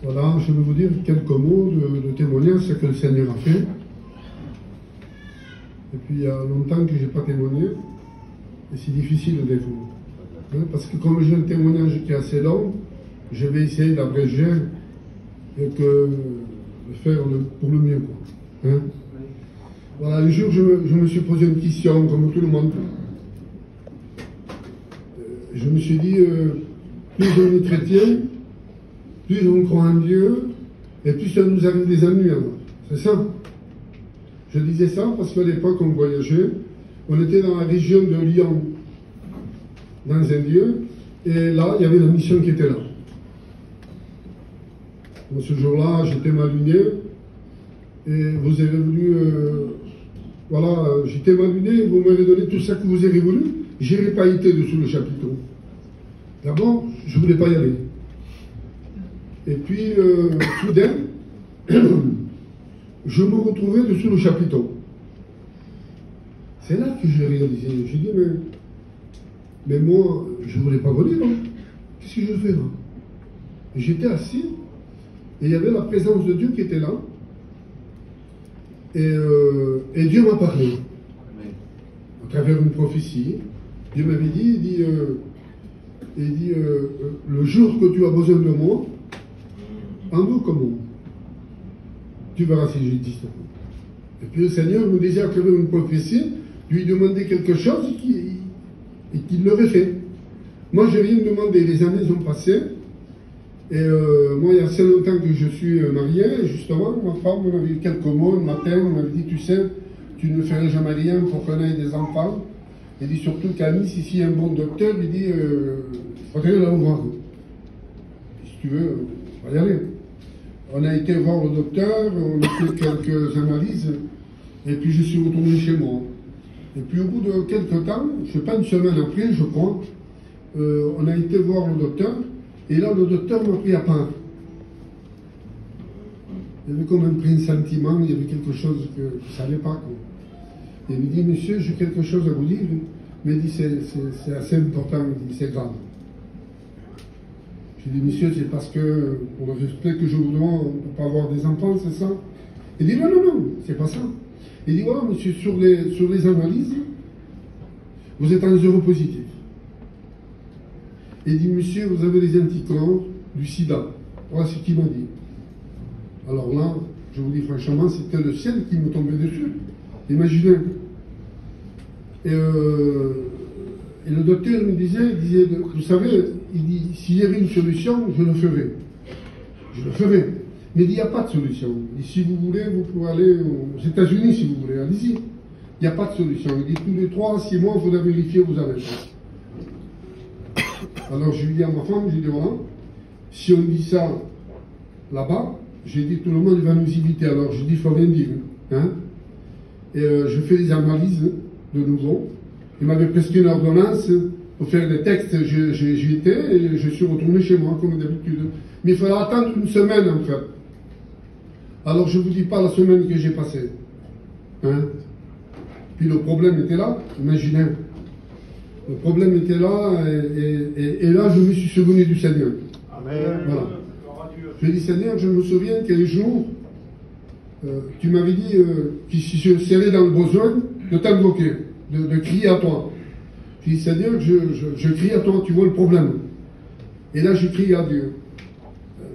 Voilà, je vais vous dire quelques mots de témoignage, ce que le Seigneur a fait. Et puis il y a longtemps que je n'ai pas témoigné, et c'est difficile des fois. Hein, parce que comme j'ai un témoignage qui est assez long, je vais essayer d'abréger et de faire pour le mieux. Quoi. Hein. Voilà, un jour je me suis posé une question, comme tout le monde. Je me suis dit, plus on est chrétien, plus on croit en Dieu, et plus ça nous arrive des ennuis. C'est ça. Je disais ça parce qu'à l'époque, on voyageait, on était dans la région de Lyon, dans un lieu, et là, il y avait la mission qui était là. Bon, ce jour-là, j'étais mal luné, et vous avez voulu, voilà, j'étais mal luné, vous m'avez donné tout ça que vous avez voulu, je n'aurais pas été dessous le chapiteau. D'abord, je ne voulais pas y aller. Et puis, soudain, je me retrouvais dessous le chapiteau. C'est là que j'ai réalisé. J'ai dit, mais moi, je ne voulais pas venir. Hein. Qu'est-ce que je fais là? J'étais assis, et il y avait la présence de Dieu qui était là. Et Dieu m'a parlé. À travers une prophétie. Dieu m'avait dit, il dit, le jour que tu as besoin de moi, invoque moi. Tu verras si j'existe. Et puis le Seigneur me disait à travers une prophétie, lui demander quelque chose et qu'il l'aurait fait. Moi, je n'ai rien demandé. Les années ont passé. Et moi, il y a assez longtemps que je suis marié. Et justement, ma femme, on avait eu quelques mots le matin. On m'avait dit, tu sais, tu ne ferais jamais rien pour qu'on ait des enfants. Il dit surtout qu'Anis, ici, un bon docteur, il dit, il faudrait la voir. Si tu veux, on va y aller. On a été voir le docteur, on a fait quelques analyses, et puis je suis retourné chez moi. Et puis au bout de quelques temps, je ne sais pas, une semaine après, je crois, on a été voir le docteur, et là, le docteur m'a pris à part. Il y avait quand même pris un sentiment, il y avait quelque chose que je ne savais pas. Quoi. Et il me dit, monsieur, j'ai quelque chose à vous dire. Il me dit, c'est assez important, il dit, c'est grave. J'ai dit, monsieur, c'est parce que, pour le respect que je vous demande, on ne peut pas avoir des enfants, c'est ça? Il dit, non, non, non, c'est pas ça. Il dit, voilà, monsieur, sur les analyses, vous êtes en zéro positif. Il dit, monsieur, vous avez les anticorps du sida. Voilà ce qu'il m'a dit. Alors là, je vous dis franchement, c'était le ciel qui me tombait dessus. Imaginez. Et le docteur me disait, vous savez, il dit, s'il y avait une solution, je le ferai. Je le ferai. Mais il dit, il n'y a pas de solution. Et si vous voulez, vous pouvez aller aux États-Unis, si vous voulez, allez-y. Il n'y a pas de solution. Il dit, tous les 3 à 6 mois, il faudra vérifier où vous avez. Alors je lui dis à ma femme, je lui dis, voilà, si on dit ça là-bas, j'ai dit, tout le monde va nous éviter. Alors je dis, il faut rien dire. Hein? Et je fais des analyses de nouveau. Il m'avait prescrit une ordonnance pour faire des textes. J'y étais et je suis retourné chez moi, comme d'habitude. Mais il fallait attendre une semaine, en fait. Alors, je ne vous dis pas la semaine que j'ai passée. Hein? Puis le problème était là, imaginez. Le problème était là, et là, je me suis souvenu du Seigneur. Amen. Voilà. Je dis, Seigneur, je me souviens qu'un jour, tu m'avais dit que si je serais dans le besoin, de t'invoquer, de crier à toi. Je dis, Seigneur, je crie à toi, tu vois le problème. Et là, j'ai crié à Dieu.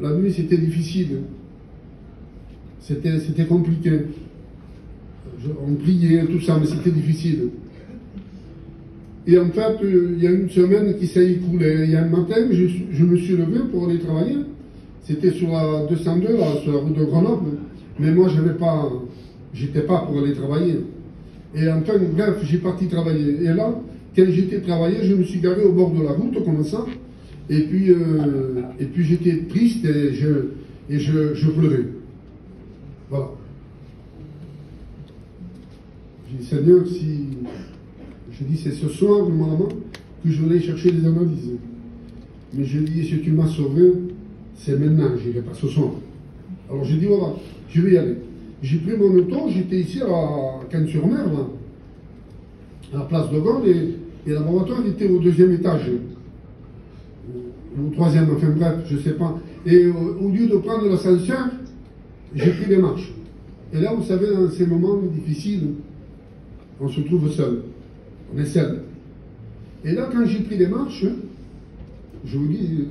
La nuit, c'était difficile. C'était compliqué. On priait, tout ça, mais c'était difficile. Et en fait, il y a une semaine qui s'est écoulée. Il y a un matin, je me suis levé pour aller travailler. C'était sur la 202, là, sur la route de Grenoble. Mais moi, j'étais pas pour aller travailler. Et enfin, bref, j'ai parti travailler. Et là, quand j'étais travaillé, je me suis garé au bord de la route, comme ça. Et puis j'étais triste et je pleurais. Voilà. J'ai dit, Seigneur, je dis, c'est ce soir, normalement, que je voulais chercher les analyses. Mais je dis, si tu m'as sauvé, c'est maintenant, je n'irai pas ce soir. Alors j'ai dit, voilà, je vais y aller. J'ai pris mon auto, j'étais ici à Cannes-sur-Mer, là, à la place de Gaulle, et le laboratoire était au 2e étage. ou troisième, enfin bref, je ne sais pas. Et au lieu de prendre l'ascenseur, j'ai pris les marches. Et là, vous savez, dans ces moments difficiles, on se trouve seul. On est seul. Et là, quand j'ai pris les marches, je vous dis,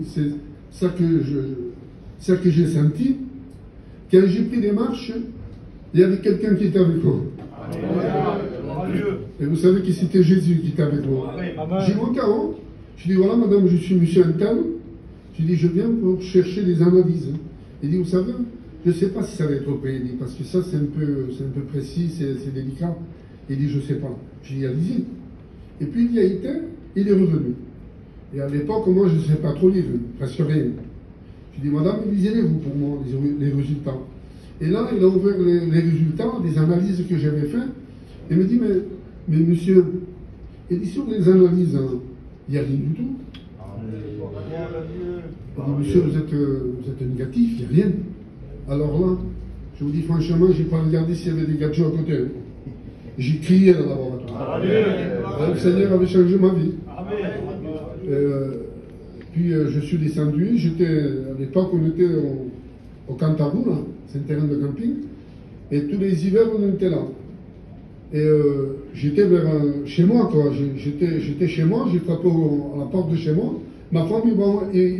c'est ça que j'ai senti. Quand j'ai pris les marches, il y avait quelqu'un qui était avec moi. Et vous savez que c'était Jésus qui était avec moi. J'ai monté en haut. Je dis, voilà, madame, je suis monsieur Antal. Je dis, je viens pour chercher des analyses. Il dit, vous savez, je ne sais pas si ça va être opéré, parce que ça, c'est un peu précis, c'est délicat. Il dit, je ne sais pas. Je dis, allez-y. Et puis, il y a été, il est revenu. Et à l'époque, moi, je ne sais pas trop lire, presque rien. Je dis, madame, lisez-les-vous pour moi, les résultats. Et là, il a ouvert les résultats des analyses que j'avais faites. Il me dit, mais monsieur, il dit, sur les analyses, il n'y a rien du tout. Il dit, monsieur, vous êtes négatif, il n'y a rien. Alors là, je vous dis franchement, je n'ai pas regardé s'il y avait des gadgets à côté. J'ai crié dans le laboratoire. Le Seigneur avait changé ma vie. Puis je suis descendu, à l'époque on était au Cantarou, là, c'est un terrain de camping, et tous les hivers on était là. Et j'étais chez moi, quoi. J'étais chez moi, j'ai frappé à la porte de chez moi. Ma femme, il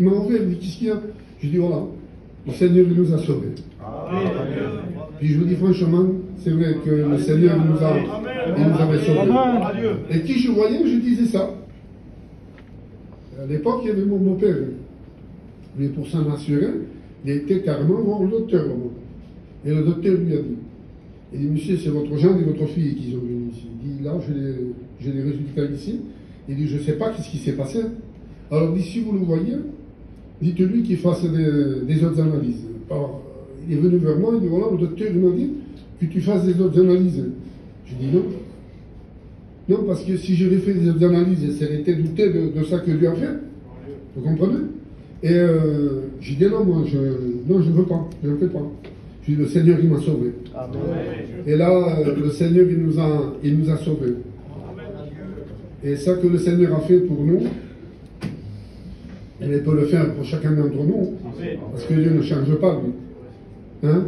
m'a ouvert, il dit, qu'est-ce qu'il y a? Je dis, voilà, le Seigneur il nous a sauvés. Puis je vous dis franchement, c'est vrai que le Seigneur il nous avait sauvés. Et qui je voyais, je disais ça. À l'époque, il y avait mon beau-père. Mais pour s'en assurer, il était carrément voir le docteur. Et le docteur lui a dit, il dit, monsieur, c'est votre gendre et votre fille qui sont venus ici. Il dit, là, j'ai les résultats ici. Il dit, je ne sais pas ce qui s'est passé. Alors, il dit, si vous le voyez, dites-lui qu'il fasse des autres analyses. Alors, il est venu vers moi, il dit, voilà, le docteur m'a dit que tu fasses des autres analyses. Je dis non. Non, parce que si j'avais fait des autres analyses, ça aurait été douté de ça que Dieu a fait. Vous comprenez? Et j'ai dit non, moi, je ne veux pas, je ne fais pas. Je dis, le Seigneur, il m'a sauvé. Amen. Et là, le Seigneur, il nous a sauvés. Et ça que le Seigneur a fait pour nous, il peut le faire pour chacun d'entre nous. Parce que Dieu ne change pas, lui. Hein?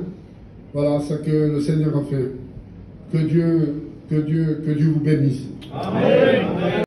Voilà ce que le Seigneur a fait. Que Dieu vous bénisse. Amen.